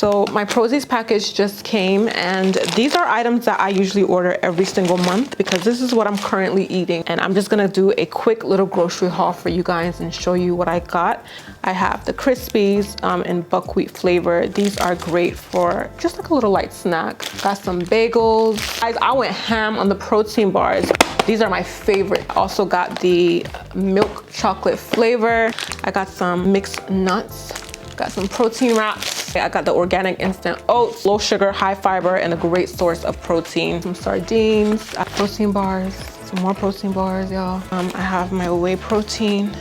So my Prozis package just came, and these are items that I usually order every single month because this is what I'm currently eating. And I'm just gonna do a quick little grocery haul for you guys and show you what I got. I have the Crispies in buckwheat flavor. These are great for just like a little light snack. Got some bagels. Guys, I went ham on the protein bars. These are my favorite. Also got the milk chocolate flavor. I got some mixed nuts. Got some protein wraps. I got the organic instant oats, low sugar, high fiber, and a great source of protein. Some sardines, protein bars, some more protein bars, y'all. I have my whey protein.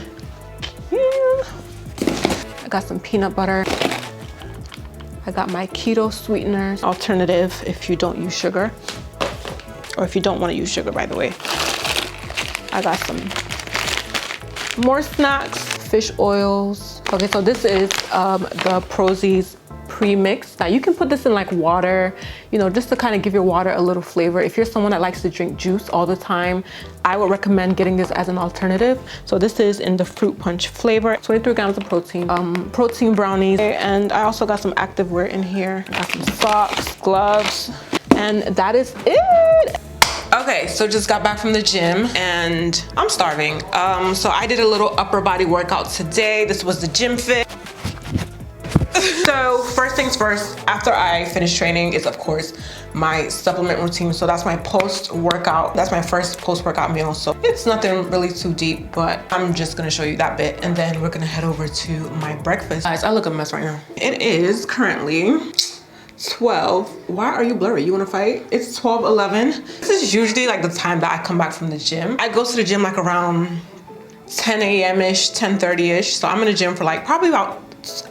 Yeah. I got some peanut butter. I got my keto sweeteners, alternative if you don't use sugar, or if you don't want to use sugar, by the way. I got some more snacks, fish oils. Okay, so this is the Prozis pre-mix. Now you can put this in like water, you know, just to kind of give your water a little flavor. If you're someone that likes to drink juice all the time, I would recommend getting this as an alternative. So this is in the fruit punch flavor. 23 grams of protein, protein brownies, and I also got some activewear in here. Got some socks, gloves, and that is it. Okay, so just got back from the gym and I'm starving. So I did a little upper body workout today. This was the gym fit. So first things first, after I finish training is of course my supplement routine. So that's my post-workout. That's my first post-workout meal. So it's nothing really too deep, but I'm just gonna show you that bit. And then we're gonna head over to my breakfast. Guys, I look a mess right now. It is currently 12. Why are you blurry? You wanna fight? It's 12:11. This is usually like the time that I come back from the gym. I go to the gym like around 10 a.m.-ish, 10:30-ish. So I'm in the gym for like probably about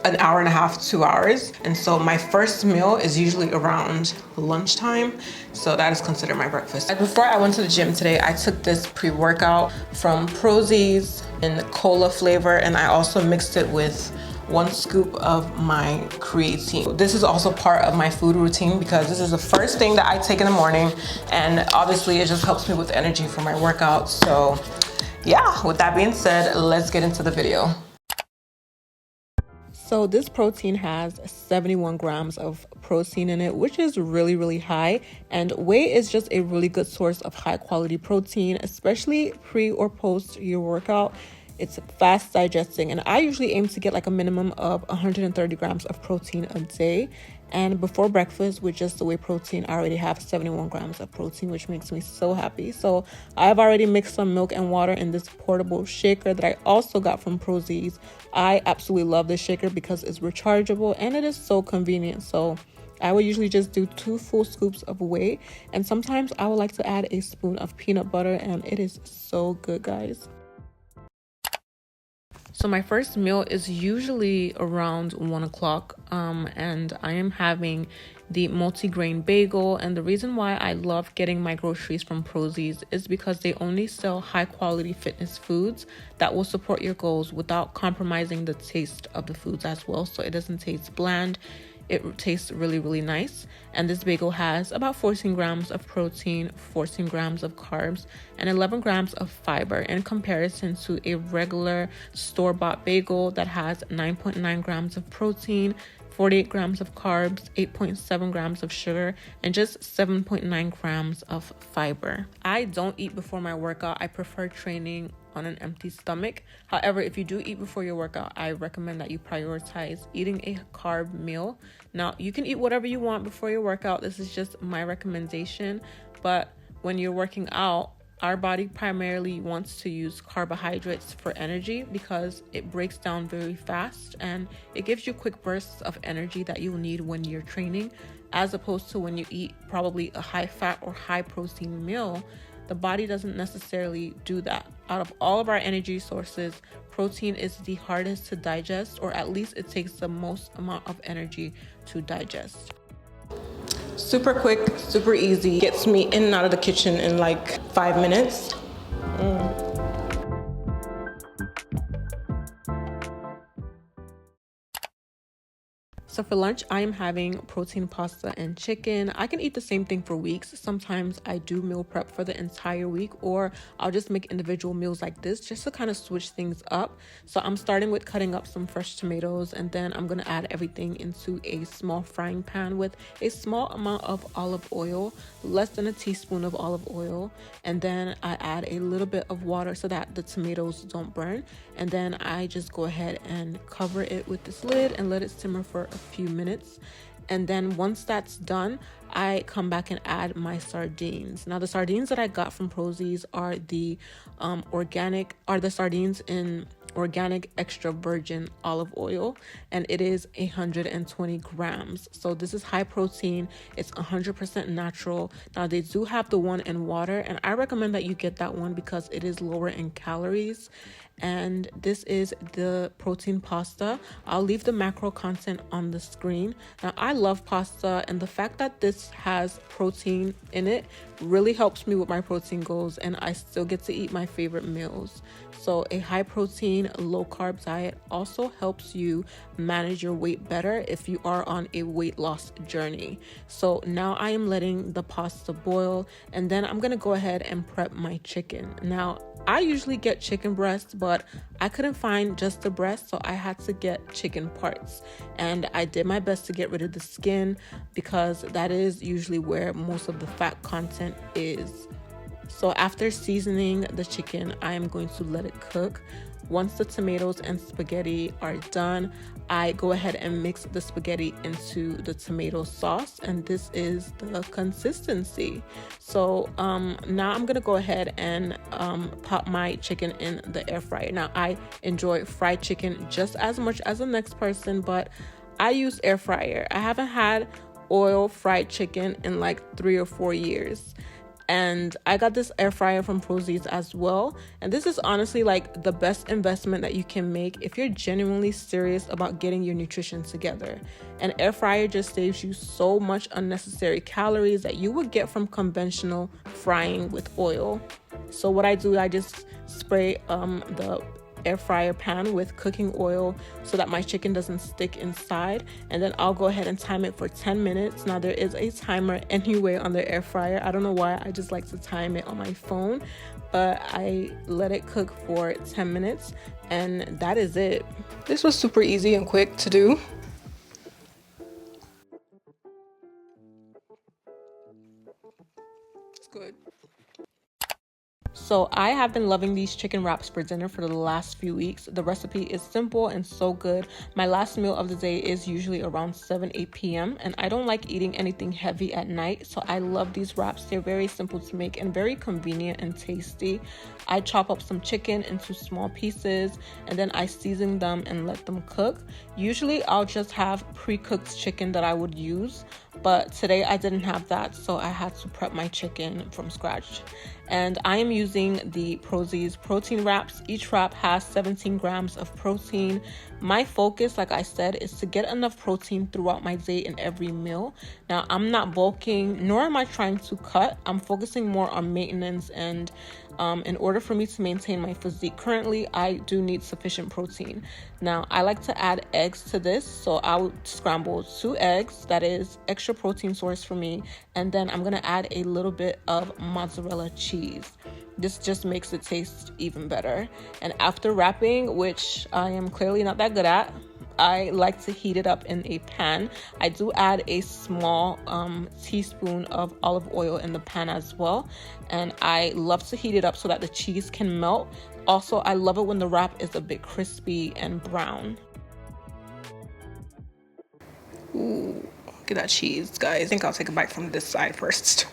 an hour and a half, 2 hours. And so my first meal is usually around lunchtime. So that is considered my breakfast. Before I went to the gym today, I took this pre-workout from Prozis in cola flavor, and I also mixed it with 1 scoop of my creatine. This is also part of my food routine because this is the first thing that I take in the morning, and obviously it just helps me with energy for my workout. So yeah, with that being said, let's get into the video. So this protein has 71 grams of protein in it, which is really, really high. And whey is just a really good source of high quality protein, especially pre or post your workout. It's fast digesting, and I usually aim to get like a minimum of 130 grams of protein a day. And before breakfast, with just the whey protein, I already have 71 grams of protein, which makes me so happy. So I've already mixed some milk and water in this portable shaker that I also got from Prozis. I absolutely love this shaker because it's rechargeable and it is so convenient. So I would usually just do 2 full scoops of whey, and sometimes I would like to add a spoon of peanut butter, and it is so good, guys. So my first meal is usually around 1 o'clock, and I am having the multi-grain bagel. And the reason why I love getting my groceries from Prozis is because they only sell high quality fitness foods that will support your goals without compromising the taste of the foods as well. So it doesn't taste bland. It tastes really, really nice. And this bagel has about 14 grams of protein, 14 grams of carbs, and 11 grams of fiber in comparison to a regular store-bought bagel that has 9.9 grams of protein, 48 grams of carbs, 8.7 grams of sugar, and just 7.9 grams of fiber. I don't eat before my workout. I prefer training on an empty stomach. However, if you do eat before your workout, I recommend that you prioritize eating a carb meal. Now, you can eat whatever you want before your workout. This is just my recommendation. But when you're working out, our body primarily wants to use carbohydrates for energy because it breaks down very fast and it gives you quick bursts of energy that you'll need when you're training, as opposed to when you eat probably a high fat or high protein meal. The body doesn't necessarily do that. Out of all of our energy sources, protein is the hardest to digest, or at least it takes the most amount of energy to digest. Super quick, super easy. Gets me in and out of the kitchen in like 5 minutes. So for lunch, I am having protein pasta and chicken. I can eat the same thing for weeks. Sometimes I do meal prep for the entire week, or I'll just make individual meals like this just to kind of switch things up. So I'm starting with cutting up some fresh tomatoes, and then I'm going to add everything into a small frying pan with a small amount of olive oil, less than a teaspoon of olive oil. And then I add a little bit of water so that the tomatoes don't burn. And then I just go ahead and cover it with this lid and let it simmer for a few minutes. And then once that's done, I come back and add my sardines. Now the sardines that I got from Prozis are the sardines in organic extra virgin olive oil, and it is 120 grams. So this is high protein. It's 100% natural. Now they do have the one in water, and I recommend that you get that one because it is lower in calories. And this is the protein pasta. I'll leave the macro content on the screen. Now I love pasta, and the fact that this has protein in it really helps me with my protein goals, and I still get to eat my favorite meals. So a high protein, low carb diet also helps you manage your weight better if you are on a weight loss journey. So now I am letting the pasta boil, and then I'm gonna go ahead and prep my chicken. Now I usually get chicken breast, but I couldn't find just the breast, so I had to get chicken parts. And I did my best to get rid of the skin because that is usually where most of the fat content is. So after seasoning the chicken, I am going to let it cook. Once the tomatoes and spaghetti are done, I go ahead and mix the spaghetti into the tomato sauce, and this is the consistency. So now I'm gonna go ahead and pop my chicken in the air fryer. Now I enjoy fried chicken just as much as the next person, but I use air fryer. I haven't had oil fried chicken in like 3 or 4 years. And I got this air fryer from Prozis as well. And this is honestly like the best investment that you can make if you're genuinely serious about getting your nutrition together. An air fryer just saves you so much unnecessary calories that you would get from conventional frying with oil. So what I do, I just spray the air fryer pan with cooking oil so that my chicken doesn't stick inside, and then I'll go ahead and time it for 10 minutes. Now there is a timer anyway on the air fryer. I don't know why, I just like to time it on my phone, but I let it cook for 10 minutes and that is it. This was super easy and quick to do. It's good. So I have been loving these chicken wraps for dinner for the last few weeks. The recipe is simple and so good. My last meal of the day is usually around 7-8 p.m. and I don't like eating anything heavy at night, so I love these wraps. They're very simple to make and very convenient and tasty. I chop up some chicken into small pieces and then I season them and let them cook. Usually I'll just have pre-cooked chicken that I would use, but today I didn't have that, so I had to prep my chicken from scratch. And I am using the Prozis protein wraps. Each wrap has 17 grams of protein. My focus, like I said, is to get enough protein throughout my day in every meal. Now, I'm not bulking, nor am I trying to cut. I'm focusing more on maintenance, and in order for me to maintain my physique currently, I do need sufficient protein. Now, I like to add eggs to this, so I would scramble 2 eggs. That is extra protein source for me. And then I'm gonna add a little bit of mozzarella cheese. This just makes it taste even better. And after wrapping, which I am clearly not that good at, I like to heat it up in a pan. I do add a small teaspoon of olive oil in the pan as well. And I love to heat it up so that the cheese can melt. Also, I love it when the wrap is a bit crispy and brown. Ooh, look at that cheese, guys. I think I'll take a bite from this side first.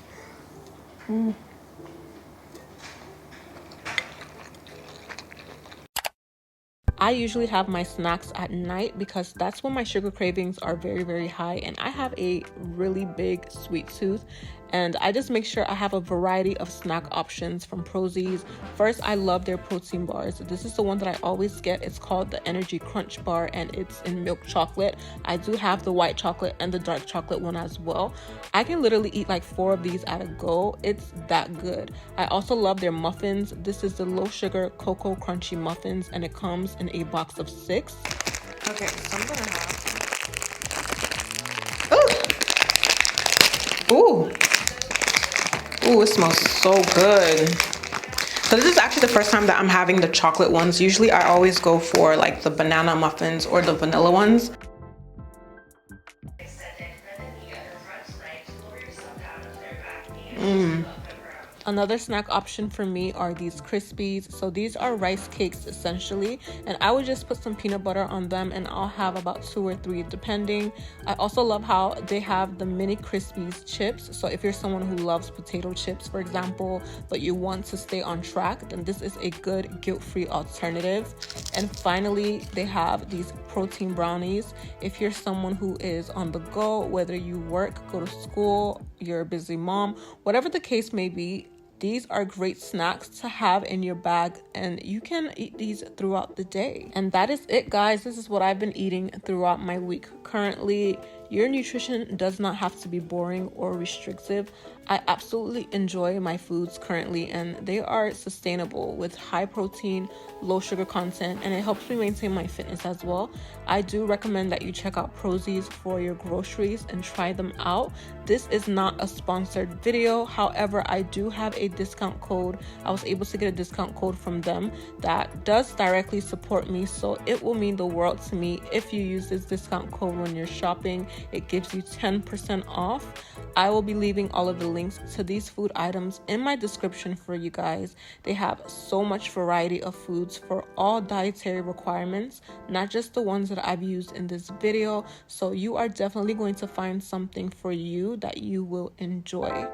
I usually have my snacks at night because that's when my sugar cravings are very, very high, and I have a really big sweet tooth, and I just make sure I have a variety of snack options from Prozis. First, I love their protein bars. This is the one that I always get. It's called the Energy Crunch Bar, and it's in milk chocolate. I do have the white chocolate and the dark chocolate one as well. I can literally eat like 4 of these at a go. It's that good. I also love their muffins. This is the low sugar cocoa crunchy muffins, and it comes in a box of 6. Okay, so I'm gonna have. Ooh, ooh, ooh! It smells so good. So this is actually the first time that I'm having the chocolate ones. Usually, I always go for like the banana muffins or the vanilla ones. Another snack option for me are these Crispies. So these are rice cakes essentially, and I would just put some peanut butter on them and I'll have about 2 or 3 depending. I also love how they have the mini Crispies chips. So if you're someone who loves potato chips, for example, but you want to stay on track, then this is a good guilt-free alternative. And finally, they have these protein brownies. If you're someone who is on the go, whether you work, go to school, you're a busy mom, whatever the case may be, these are great snacks to have in your bag, and you can eat these throughout the day. And that is it, guys. This is what I've been eating throughout my week. Currently, your nutrition does not have to be boring or restrictive. I absolutely enjoy my foods currently, and they are sustainable with high protein, low sugar content, and it helps me maintain my fitness as well. I do recommend that you check out Prozis for your groceries and try them out. This is not a sponsored video. However, I do have a discount code. I was able to get a discount code from them that does directly support me, so it will mean the world to me if you use this discount code when you're shopping. It gives you 10% off. I will be leaving all of the links to these food items in my description for you guys. They have so much variety of foods for all dietary requirements, not just the ones that I've used in this video. So you are definitely going to find something for you that you will enjoy.